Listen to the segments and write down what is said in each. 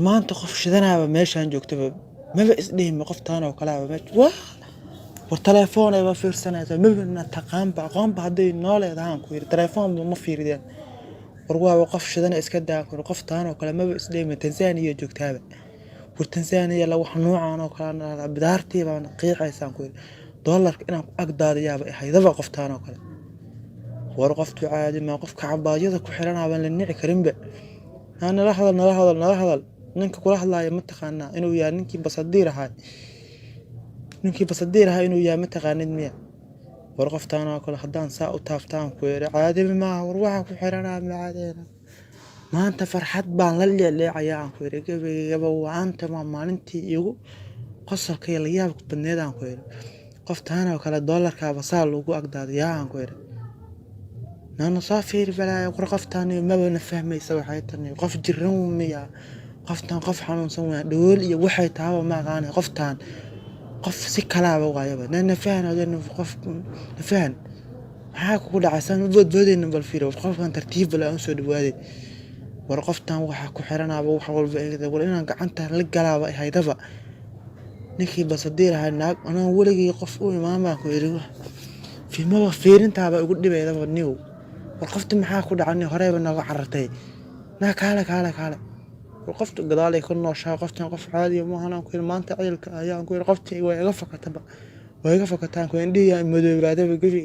maanta qof shidanaaba meeshaan joogtaba maba isdhihin qoftaan oo kale meesha waa war telefoon ay fiirsanaysaa maba taqaanba aqoonba hadday noo leedahaan ku yiri telefoon ma fiirideen war waa qof shidana iska daa qoftaan oo kale maba isdhihin Tansaaniya joogtaaba war Tansaaniya la wax noocaan oo kale bidaartii baan qiiqaysaan ku yiri dollarka inaan ku agdaadiyaaba haydaba qoftaan oo kale war qoftu caadi ma qofka cabaayada ku xiranaaban la nici karinba أنا لا هذا ninka kula hadlayo ma taqaana inuu yahay ninkii basaddiir ahaa inuu yahay ma taqaanid miya war qoftaan oo kale hadaan saa u taaftaan ku yiri caadi ma war waxa ku xiranaa maadeena maanta farxad baan la leeyahay ku yiri gabagaba waanta maalintii igu qosolka la yaab badneedaan ku yiri qoftaan oo kale dollarka basaal lagu agdaadiyaan ku yiri أنا صافي بلا قفتاني ما بنفهميسا waxay tan qof jiran miya qoftan qof xanuunsan waa dhool iyo waxay taaba ma aqaan qoftan qof si kala waayaba nana fahanadeen qof fahan waxa ku dhacaysan boodboodin bal fiiro qofkan tartiib la aan soo dhawaaday war qoftan waxa ku xiranaaba wax walba war inaan gacanta la galaaba haydaba ninkii basaddiir ahaa naag ana waligii qof u imaama ku yiri fiimada fiirintaaba ugu dhibayda niyow وقفت maxaa ku dhacay horeyba naga carartay na kaala وقفت gadaal ay ku nooshaa qoftan qof caadi ma ahan ku maanta ciilka ayaan ku qoftii way iga fakataan ku indhiya madoobaadaba gabi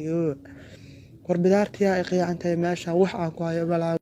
war bidaartii ay qiyaantay meesha wax aan ku hayo balaa